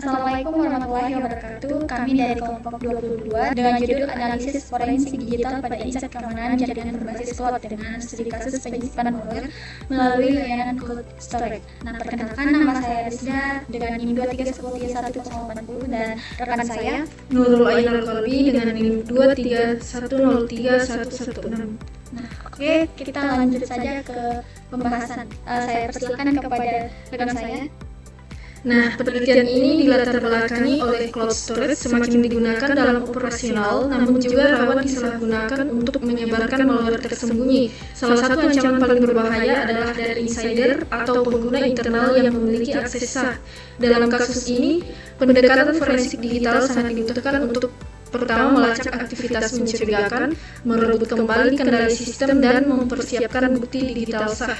Assalamualaikum warahmatullahi wabarakatuh. Kami dari kelompok 22 dengan judul Analisis Forensik Digital pada Insight Keamanan Jaringan Berbasis Cloud dengan studi kasus penyimpan malware melalui layanan cloud storage. Nah, perkenalkan, nama saya Rizda dengan NIM 2310180 dan rekan saya Nurul Ainul Qalbi dengan NIM 231031116. Nah, oke, kita lanjut saja ke pembahasan. Saya persilakan kepada rekan saya. Nah, penelitian ini dilatar belakangi oleh cloud storage semakin digunakan dalam operasional, namun juga rawan disalahgunakan untuk menyebarkan malware tersembunyi. Salah satu ancaman paling berbahaya adalah dari insider atau pengguna internal yang memiliki akses sah. Dalam kasus ini, pendekatan forensik digital sangat dibutuhkan untuk pertama melacak aktivitas mencurigakan, merebut kembali kendali sistem, dan mempersiapkan bukti digital sah.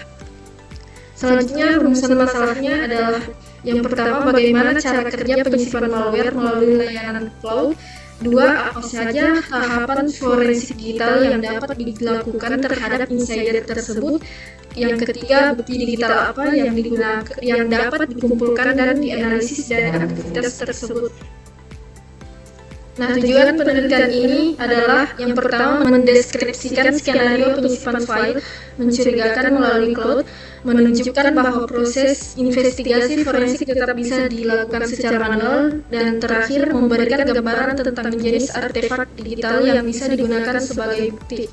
Selanjutnya, rumusan masalahnya adalah yang pertama, bagaimana cara kerja penyimpan malware melalui layanan cloud. Dua, apa saja tahapan forensik digital yang dapat dilakukan terhadap insider tersebut. Yang ketiga, bukti digital apa yang digunakan, yang dapat dikumpulkan dan dianalisis dari aktivitas tersebut. Nah, tujuan penelitian ini adalah yang pertama, mendeskripsikan skenario penyimpan file mencurigakan melalui cloud, menunjukkan bahwa proses investigasi forensik tetap bisa dilakukan secara manual, dan terakhir, memberikan gambaran tentang jenis artefak digital yang bisa digunakan sebagai bukti.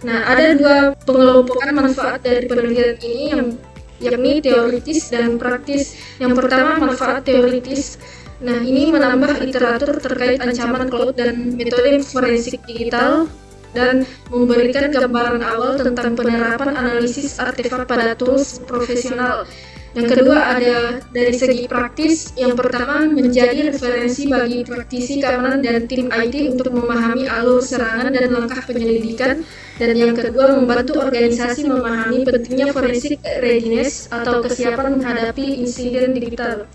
Nah, ada dua pengelompokan manfaat dari penelitian ini, yakni teoritis dan praktis. Yang pertama, manfaat teoritis. Nah, ini menambah literatur terkait ancaman cloud dan metode forensik digital dan memberikan gambaran awal tentang penerapan analisis artefak pada tools profesional. Yang kedua, ada dari segi praktis. Yang pertama, menjadi referensi bagi praktisi keamanan dan tim IT untuk memahami alur serangan dan langkah penyelidikan. Dan yang kedua, membantu organisasi memahami pentingnya forensic readiness atau kesiapan menghadapi insiden digital.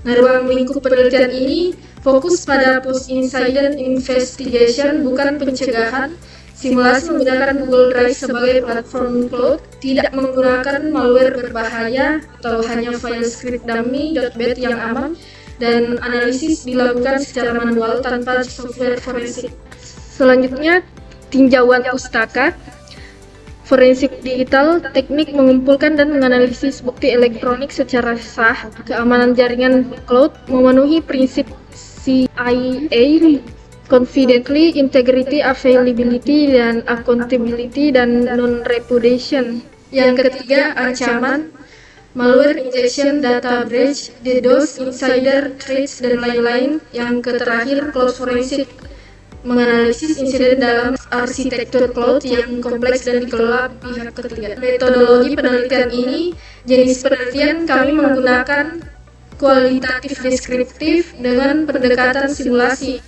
Nah, ruang lingkup penelitian ini fokus pada post-incident investigation, bukan pencegahan. Simulasi menggunakan Google Drive sebagai platform cloud, tidak menggunakan malware berbahaya atau hanya file script dummy.bat yang aman, dan analisis dilakukan secara manual tanpa software forensik. Selanjutnya, tinjauan pustaka. Forensik digital, teknik mengumpulkan dan menganalisis bukti elektronik secara sah. Keamanan jaringan cloud memenuhi prinsip CIA, confidently, integrity, availability, dan accountability, dan non-repudiation. Yang ketiga, ancaman, malware injection, data breach, DDoS, insider threats, dan lain-lain. Yang terakhir, cloud forensik menganalisis insiden dalam arsitektur cloud yang kompleks dan dikelola pihak ketiga. Metodologi penelitian ini, jenis penelitian kami menggunakan kualitatif deskriptif dengan pendekatan simulasi.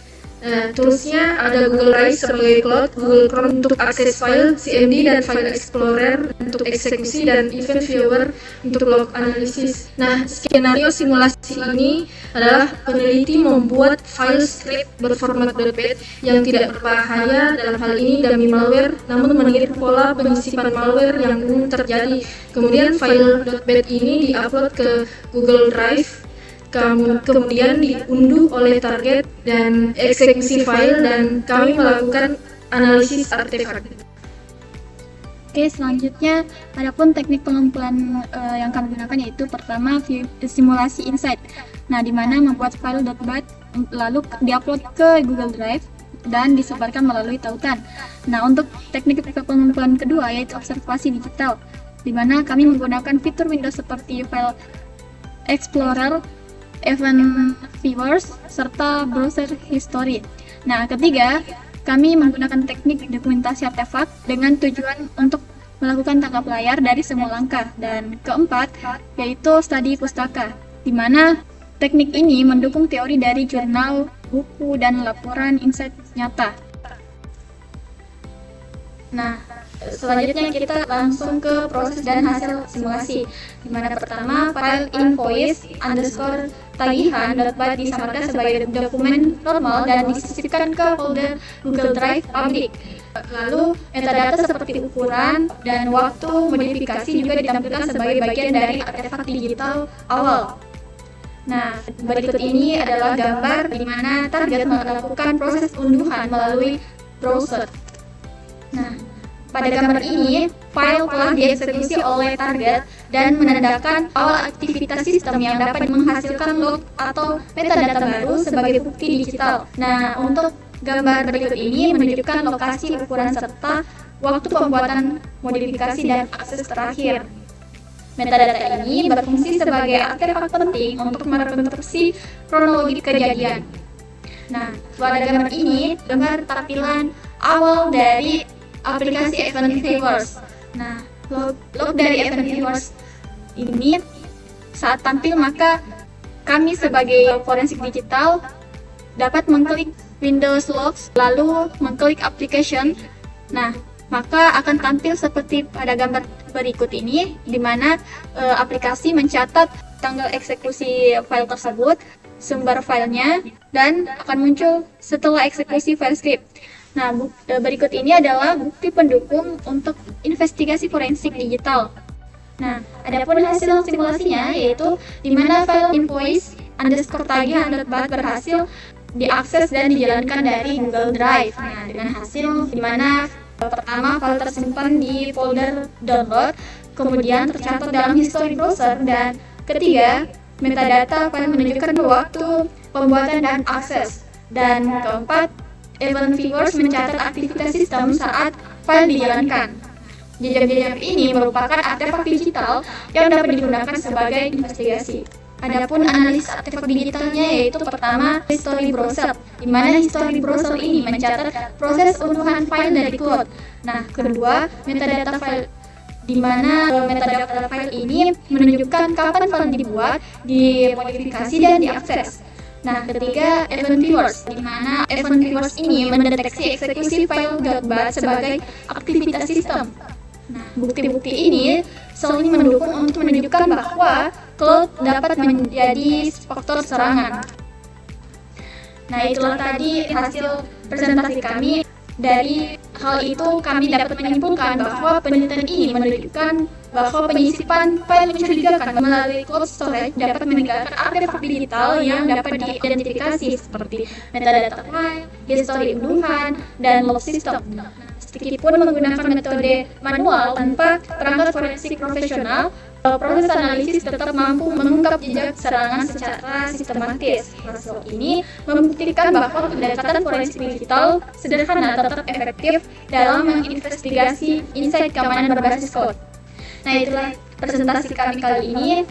Toolsnya ada Google Drive sebagai cloud, Google Chrome untuk akses file, CMD dan File Explorer untuk eksekusi, dan Event Viewer untuk log analisis. Nah, skenario simulasi ini adalah peneliti membuat file script berformat .bat yang tidak berbahaya, dalam hal ini dummy malware, namun meniru pola penyisipan malware yang umum terjadi. Kemudian file .bat ini diupload ke Google Drive, kemudian diunduh oleh target dan eksekusi file, dan kami melakukan analisis artefak. Oke, selanjutnya adapun teknik pengumpulan yang kami gunakan yaitu pertama simulasi insight. Nah, di mana membuat file .bat lalu diupload ke Google Drive dan disebarkan melalui tautan. Nah, untuk teknik pengumpulan kedua yaitu observasi digital, di mana kami menggunakan fitur Windows seperti File Explorer, Event Viewers, serta Browser History. Nah, ketiga, kami menggunakan teknik dokumentasi artefak dengan tujuan untuk melakukan tangkap layar dari semua langkah. Dan keempat, yaitu studi pustaka, di mana teknik ini mendukung teori dari jurnal, buku, dan laporan insight nyata. Nah, selanjutnya kita langsung ke proses dan hasil simulasi, di mana pertama file invoice underscore tagihan.bat disamarkan sebagai dokumen normal dan disisipkan ke folder Google Drive public. Lalu metadata seperti ukuran dan waktu modifikasi juga ditampilkan sebagai bagian dari artefak digital awal. Nah, berikut ini adalah gambar di mana target melakukan proses unduhan melalui browser. Nah, pada gambar ini, file telah dieksekusi oleh target dan menandakan awal aktivitas sistem yang dapat menghasilkan log atau metadata baru sebagai bukti digital. Nah, untuk gambar berikut ini menunjukkan lokasi, ukuran, serta waktu pembuatan modifikasi dan akses terakhir. Metadata ini berfungsi sebagai artefak penting untuk merekonstruksi kronologi kejadian. Nah, pada gambar ini, gambar tampilan awal dari aplikasi Event Viewers. Nah, log dari Event Viewers ini saat tampil maka kami sebagai forensik digital dapat mengklik Windows Logs lalu mengklik Application. Nah, maka akan tampil seperti pada gambar berikut ini di mana aplikasi mencatat tanggal eksekusi file tersebut, sumber filenya, dan akan muncul setelah eksekusi file script. Nah, berikut ini adalah bukti pendukung untuk investigasi forensik digital. Nah, adapun hasil simulasinya yaitu di mana file invoice_tagih_bat berhasil diakses dan dijalankan dari Google Drive. Nah, dengan hasil di mana pertama file tersimpan di folder download, kemudian tercatat dalam history browser, dan ketiga metadata file menunjukkan waktu pembuatan dan akses, dan keempat Event Viewers mencatat aktivitas sistem saat file dijalankan. Jejak-jejak ini merupakan artefak digital yang dapat digunakan sebagai investigasi. Adapun analis artefak digitalnya yaitu pertama history browser, di mana history browser ini mencatat proses unduhan file dari cloud. Nah, kedua metadata file, di mana metadata file ini menunjukkan kapan file dibuat, dimodifikasi, dan diakses. Nah, ketiga, Event Viewers, di mana Event Viewers ini mendeteksi eksekusi file .bat sebagai aktivitas sistem. Nah, bukti-bukti ini saling mendukung untuk menunjukkan bahwa cloud dapat menjadi faktor serangan. Nah, itulah tadi hasil presentasi kami. Dari hal itu, kami dapat menyimpulkan bahwa penelitian ini menunjukkan bahwa penyisipan file mencurigakan melalui cloud storage dapat meninggalkan artefak digital yang dapat diidentifikasi seperti metadata file, history unduhan, dan log system. Meskipun menggunakan metode manual tanpa perangkat forensik profesional, proses analisis tetap mampu mengungkap jejak serangan secara sistematis. Hasil ini membuktikan bahwa pendekatan forensik digital sederhana tetap efektif dalam menginvestigasi insight keamanan berbasis cloud. Nah, itulah presentasi kami kali ini.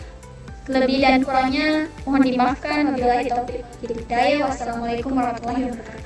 Lebih dan kurangnya mohon dimaafkan. Wabillahi taufiq wal hidayah. Wassalamualaikum warahmatullahi wabarakatuh.